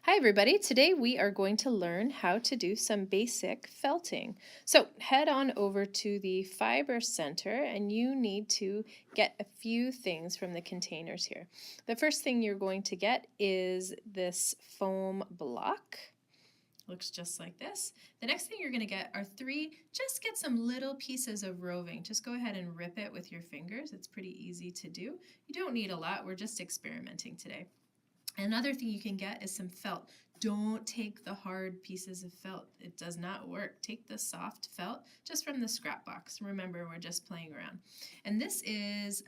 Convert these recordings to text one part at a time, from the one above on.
Hi everybody, today we are going to learn how to do some basic felting. So head on over to the Fiber Center and you need to get a few things from the containers here. The first thing you're going to get is this foam block. Looks just like this. The next thing you're going to get are just get some little pieces of roving. Just go ahead and rip it with your fingers. It's pretty easy to do. You don't need a lot, we're just experimenting today. Another thing you can get is some felt. Don't take the hard pieces of felt. It does not work. Take the soft felt just from the scrap box. Remember, we're just playing around. And this is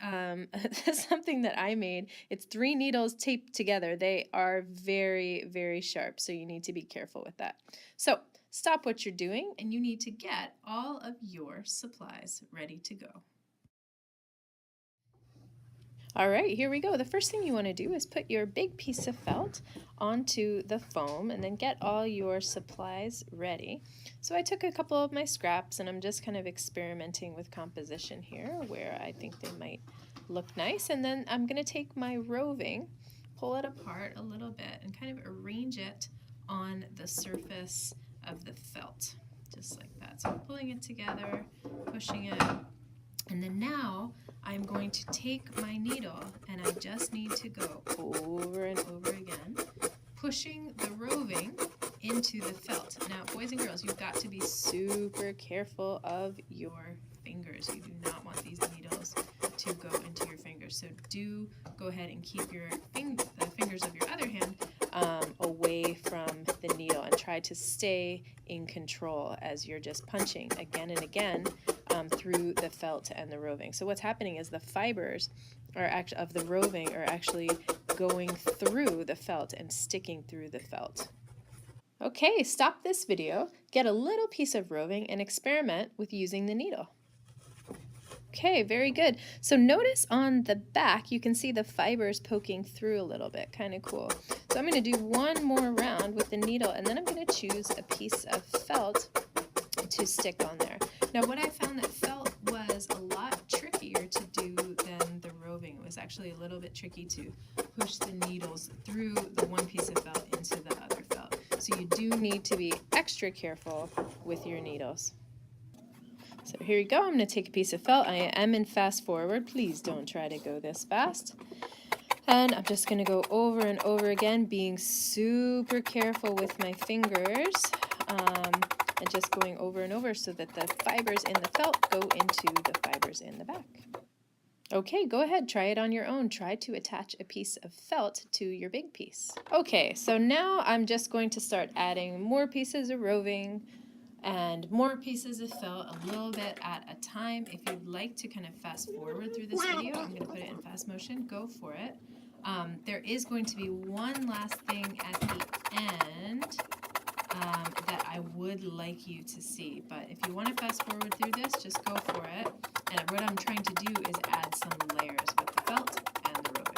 something that I made. It's 3 needles taped together. They are very, very sharp, so you need to be careful with that. So stop what you're doing, and you need to get all of your supplies ready to go. All right, here we go. The first thing you want to do is put your big piece of felt onto the foam and then get all your supplies ready. So I took a couple of my scraps and I'm just kind of experimenting with composition here where I think they might look nice. And then I'm going to take my roving, pull it apart a little bit and kind of arrange it on the surface of the felt, just like that. So I'm pulling it together, pushing it. And then now I'm going to take my needle and I just need to go over and over again, pushing the roving into the felt. Now, boys and girls, you've got to be super careful of your fingers. You do not want these needles to go into your fingers. So do go ahead and keep the fingers of your other hand away from the needle and try to stay in control as you're just punching again and again through the felt and the roving. So what's happening is the fibers of the roving are actually going through the felt and sticking through the felt. Okay, stop this video, get a little piece of roving and experiment with using the needle. Okay, very good. So notice on the back, you can see the fibers poking through a little bit, kind of cool. So I'm going to do one more round with the needle and then I'm going to choose a piece of felt to stick on there. Now what I found that felt was a lot trickier to do than the roving. It was actually a little bit tricky to push the needles through the one piece of felt into the other felt. So you do need to be extra careful with your needles. So here we go. I'm going to take a piece of felt. I am in fast forward. Please don't try to go this fast. And I'm just going to go over and over again, being super careful with my fingers. And just going over and over so that the fibers in the felt go into the fibers in the back. Okay, go ahead, try it on your own. Try to attach a piece of felt to your big piece. Okay, so now I'm just going to start adding more pieces of roving and more pieces of felt, a little bit at a time. If you'd like to kind of fast forward through this video, I'm going to put it in fast motion. Go for it. There is going to be one last thing at the end that I would like you to see, but if you want to fast forward through this, just go for it. And what I'm trying to do is add some layers with the felt and the roving.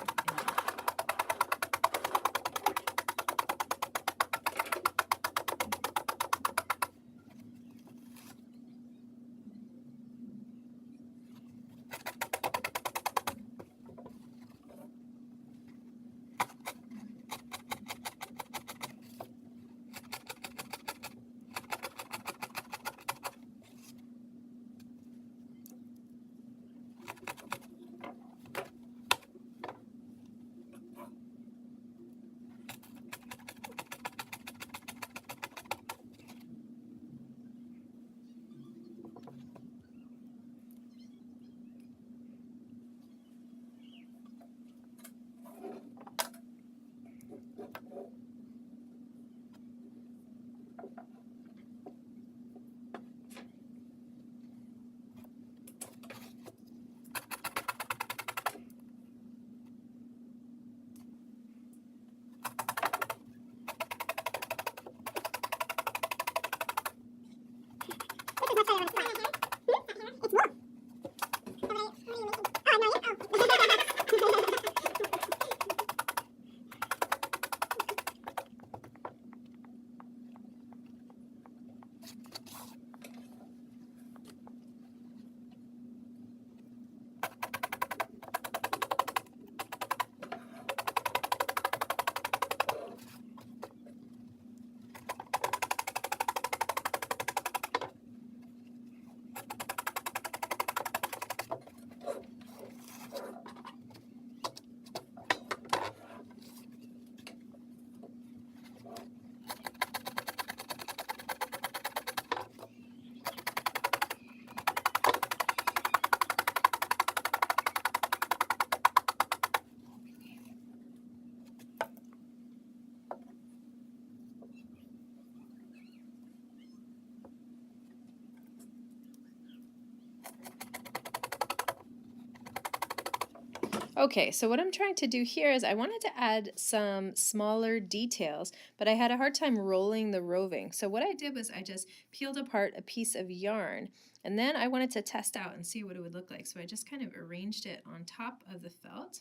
Okay, so what I'm trying to do here is I wanted to add some smaller details, but I had a hard time rolling the roving. So what I did was I just peeled apart a piece of yarn, and then I wanted to test out and see what it would look like. So I just kind of arranged it on top of the felt,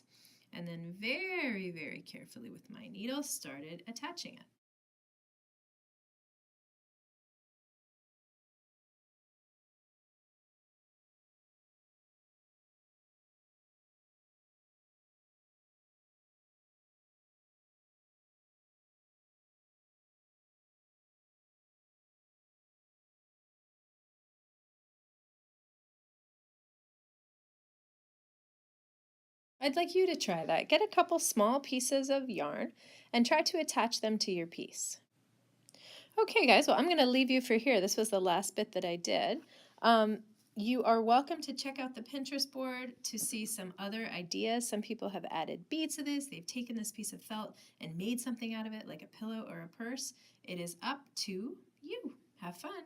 and then very, very carefully with my needle started attaching it. I'd like you to try that. Get a couple small pieces of yarn and try to attach them to your piece. Okay, guys, well, I'm going to leave you for here. This was the last bit that I did. You are welcome to check out the Pinterest board to see some other ideas. Some people have added beads to this. They've taken this piece of felt and made something out of it, like a pillow or a purse. It is up to you. Have fun.